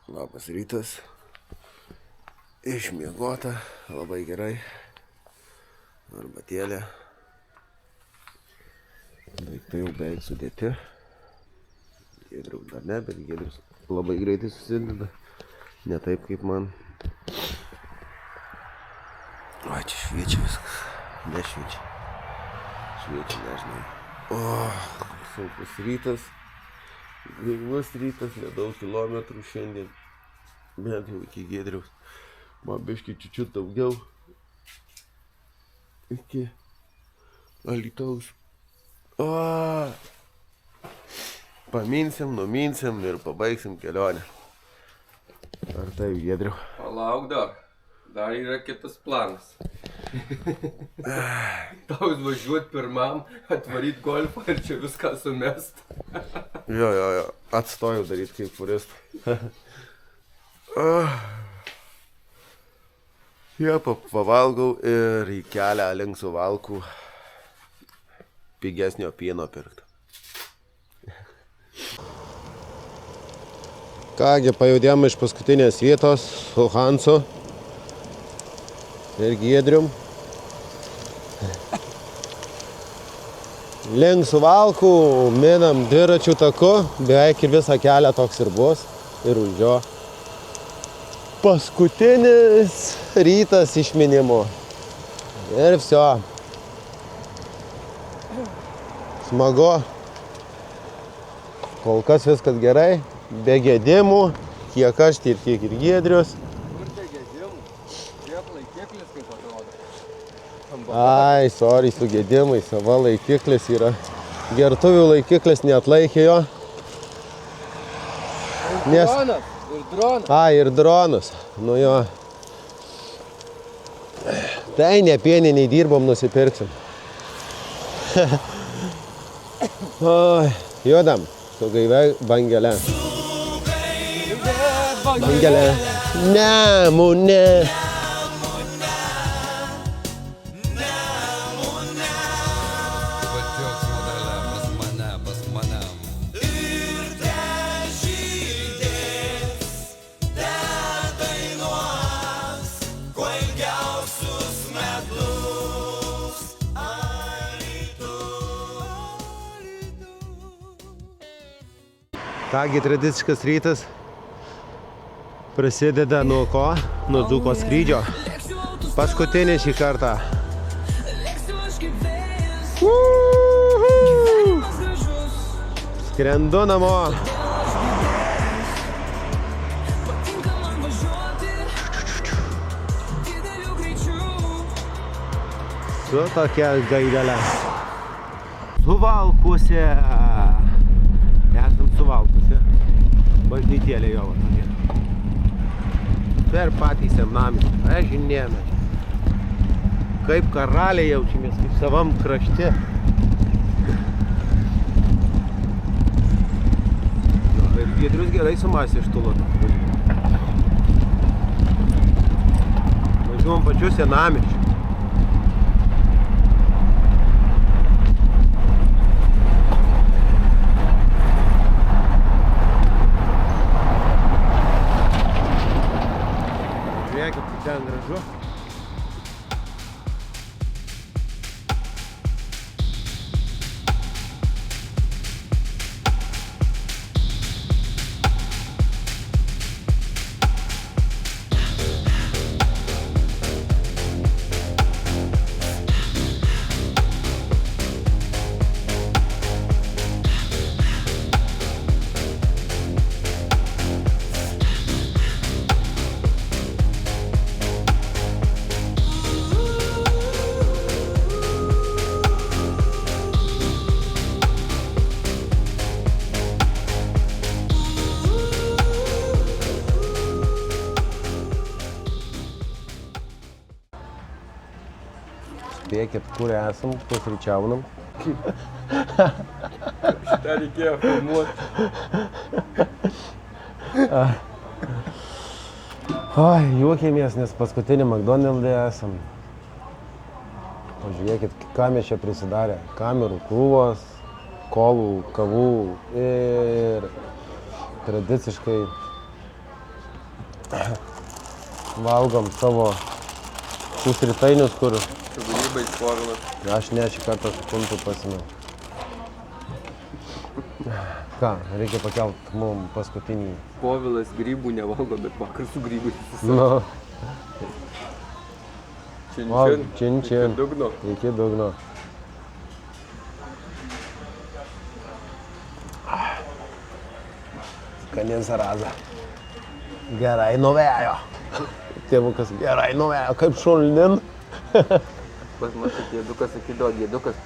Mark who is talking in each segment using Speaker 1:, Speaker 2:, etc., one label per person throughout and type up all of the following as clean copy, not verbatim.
Speaker 1: Labas rytas. Išmiegota, labai gerai. Arbatėlė. Daiktai jau beveik sudėti. Giedriaus dar ne, bet Giedrius labai greitai susideda. Ne taip kaip man. O, čia šviečia viskas. Nešviečia. Šviečia, nežinau. O, saugus rytas. Gaivus rytas, nedaug kilometrų šiandien. Bent jau iki Giedriaus. Man biškai čiučiut daugiau. Iki Alytaus. O, paminsim, numinsim ir pabaigsim kelionę. Ar taip, Giedriau?
Speaker 2: Palauk dar. Dar yra kitas planas. Tau važiuot pirmam, atvaryt golfą ir čia viską sumest.
Speaker 1: Jo. Atstojau daryt kaip furistą. Jie pavalgau ir į kelią link Suvalkų pigesnio pieno pirkt. Kągi, pajudėjom iš paskutinės vietos su Hansu ir Giedrium. Link Suvalkų minam dviračių taku, beveik ir visą kelią toks ir bus. Ir už jo paskutinis rytas išminimo. Ir viso. Smagu. Kol kas viskas gerai. Be gedimų. Tiek aš, tiek ir Giedrius.
Speaker 2: Kur be gedimų? Tiek laikiklis kaip atrodo.
Speaker 1: Ai, sorry, su gedimais. Sava laikiklis yra. Gertuvių laikiklis neatlaikė jo.
Speaker 2: Dronas. Ir dronas.
Speaker 1: Ai, ir dronus. Nu jo. Tai ne pieniniai dirbom, nusipirksim. Oi, judam su gaivia bangelė. Bangelė. Nemune. Kągi, tradiciškas rytas prasideda nuo ko? Nuo dzūko skrydžio. Paskutinis šį kartą. Skrendu namo. Su tokia gaidelė. Suvalkuose. Esam Suvalkuose. Bažnytėlė jo va tokia. Per patį senamiestį. Važinėjame. Kaip karaliai jaučiamės, kaip savam krašte. Ir Giedrius gerai sumąstė iš tulo. Važiuom pačiu senamiesčiu. Žiūrėkit, ten gražu. Spėkit, kur esam, pusryčiaunam.
Speaker 2: Šitą reikėjo filmuoti.
Speaker 1: Oi, juokėmės, nes paskutinį McDonald'e esam. Pažiūrėkit, ką mes čia prisidarė. Kamerų krūvos, kolų, kavų ir tradiciškai Valgom savo pusrytainius, kur
Speaker 2: Su grybais Povilas.
Speaker 1: aš ne šį kartą su kuntu pasimėjau. Ką, reikia pakelt mum paskutinį.
Speaker 2: Povilas grybų nevalgo, bet vakar su grybais.
Speaker 1: Nu,
Speaker 2: Čin.
Speaker 1: čin.
Speaker 2: Dugno.
Speaker 1: Iki dugno. Skani zaraza. Gerai nuvėjo. Tėvukas gerai nuvėjo, kaip šulnin.
Speaker 2: Pas mus dėdukas sakydavo, dėdukas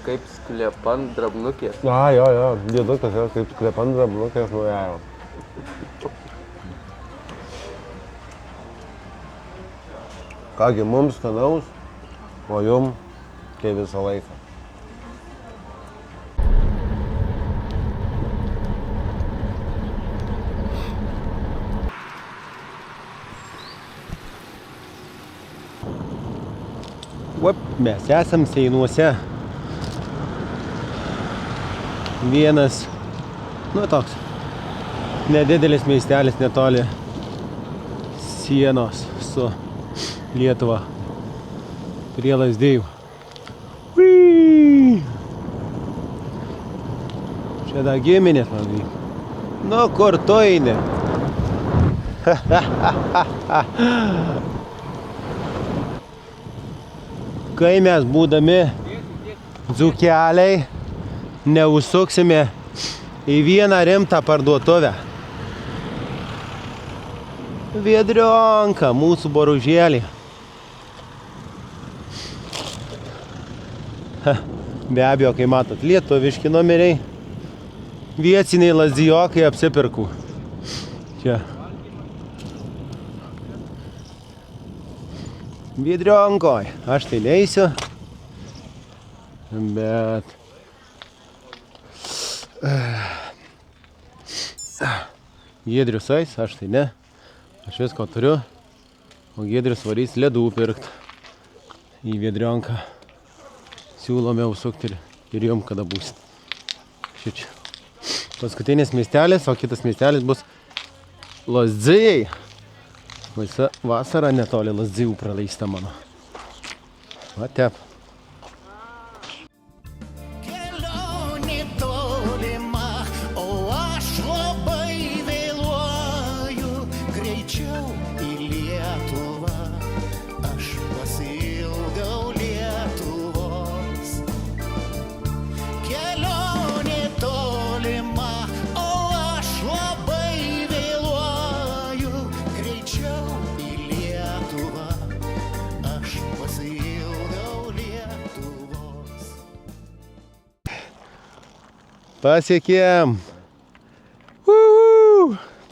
Speaker 2: kaip sklepant drabnukės.
Speaker 1: Jo, dėdukas yra kaip sklepant drabnukės nuvėjo. Kągi, mums skanaus, o jum kaip visą laiką. Mes esam Seinuose. Vienas, toks nedidelis miestelis netoli sienos su Lietuva. Prie Lazdijų. Čia da giminės man vyko. Kur tu eini? Kai mes būdami dzūkeliai neužsuksime į vieną rimtą parduotuvę. Viedrionka, mūsų boružėlį. Be abejo, kai matot, lietuviški numeriai, vietiniai lazdijokai apsipirkų. Čia. Viedrionkoj, aš tai neisiu, bet Giedrius eis, aš tai ne, aš visko turiu, o Giedrius varys ledų pirkt į Viedrionką. Siūlome užsukti ir jum kada būsit. Šičia. Paskutinis miestelis, o kitas miestelis bus Lazdijai. Visa vasara netoli Lazdijų praleista mano. Va tep.
Speaker 3: Kelionė tolima, o aš labai vėluoju greičiau į Lietuvą. Aš pasiilgau Lietuvos. Kelionė tolima, o aš labai vėluoju greičiau į Lietuvą. Aš pasiilgau Lietuvos.
Speaker 1: Pasiekėm.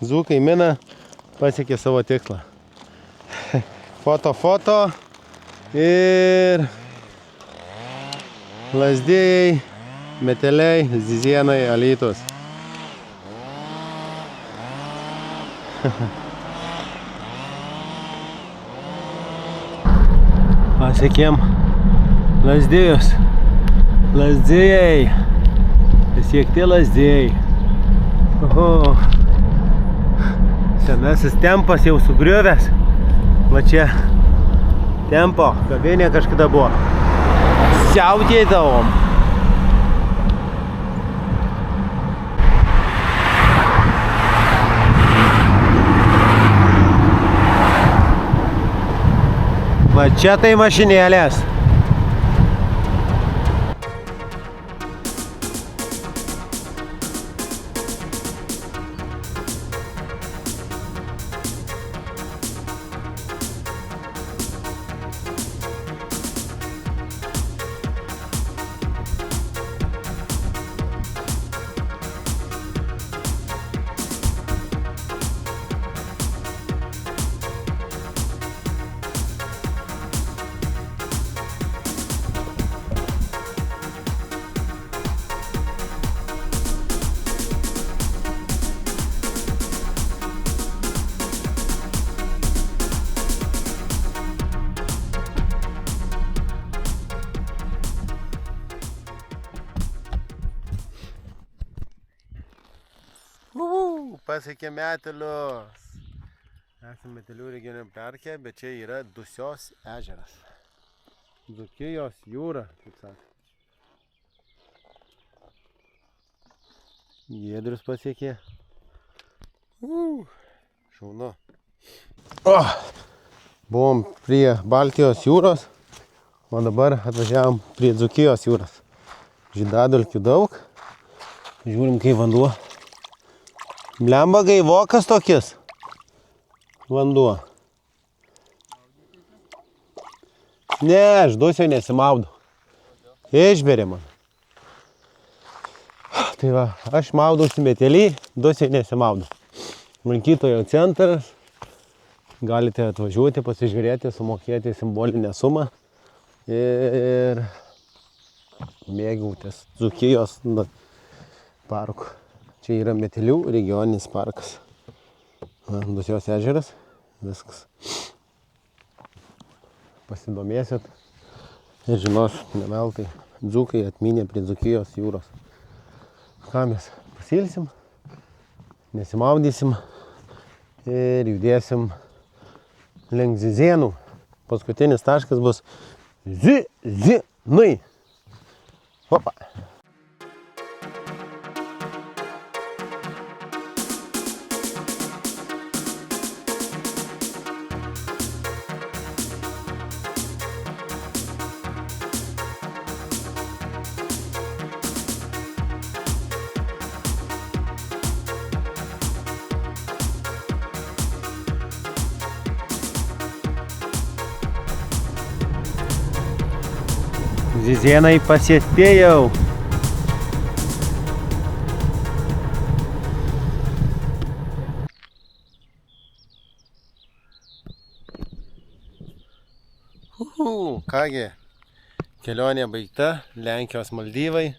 Speaker 1: Dzūkai mina, pasiekė savo tikslą. Foto ir Lazdijai, Meteliai, Zizienai, Alytus. Pasiekėm Lazdijus. Lazdijai. Pasiekti Lazdijai. Oho. Senasis tempas jau sugriuvęs. Va čia tempo kavinė kažkada buvo. Siautėdavom. Va čia tai mašinėlės. Pasiekė Metelius. Esame Metelių regioniniam parke, bet čia yra Dusios ežeras. Dzūkijos jūra, kaip sako. Giedrius pasiekė. Šaunu. Buvom prie Baltijos jūros, o dabar atvažiavom prie Dzūkijos jūros. Žydadulkių daug. Žiūrim, kaip vanduo. Blemba gaivokas tokis. Vanduo. Ne, aš Dusioj nesimaudu. Išberė man. Tai va, aš maudausi Metelį, Dusioj nesimaudu. Lankytojo centras. Galite atvažiuoti, pasižiūrėti, sumokėti simbolinę sumą. Ir mėgautis Dzūkijos parku. Čia yra Metelių regioninis parkas. Dusios ežeras, viskas. Pasidomėsit ir žinos, neveltai, dzūkai atmynė prie Dzūkijos jūros. Ką mes pasilsim, nesimaudysim ir judėsim link Zizėnų. Paskutinis taškas bus Zizėnai. Opa. Zizėnai pasiespėjau. Kągi, kelionė baigta, Lenkijos Maldyvai,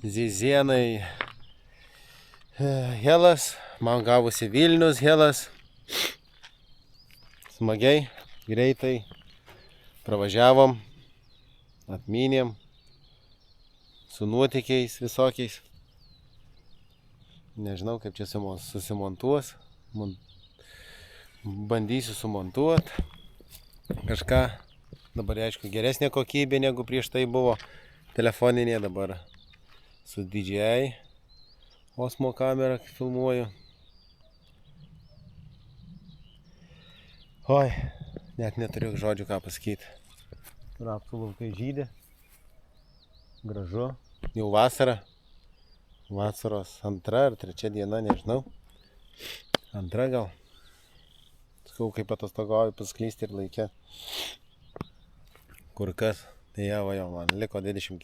Speaker 1: Zizėnai Helas, man gavosi Vilnius Helas. Smagiai, greitai pravažiavom. Atmynėm su nuotykiais visokiais. Nežinau, kaip čia susimontuos. Bandysiu sumontuoti kažką. Dabar, aišku, geresnė kokybė negu prieš tai buvo telefoninė. Dabar su DJI Osmo kamera filmuoju. Oi, net neturiu žodžių ką pasakyti. Rapsų laukai žydė. Gražu. Jau vasara. Vasaros antra ar trečia diena, nežinau. Antra gal. Sakau, kaip atostogauju pasklysti ir laikė. Kur kas. Tai jau man liko 20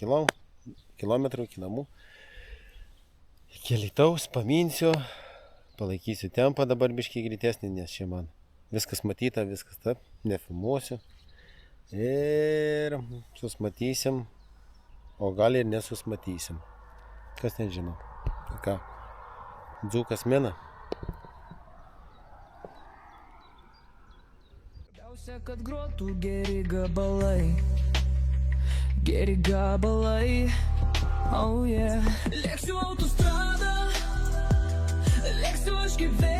Speaker 1: kilometrų iki namų. Iki Alytaus paminsiu. Palaikysiu tempą dabar biškį greitesnį, nes čia man viskas matyta, viskas taip. Nefilmuosiu. Ir susmatysim, o gal ir nesusmatysim. Kas nežino. Ką? Dzūkas mina.
Speaker 4: Svarbiausia, kad grotų geri gabalai. Geri gabalai. Oh yeah. Lėksiu autostradą. Lėksiu aš gyvenimą.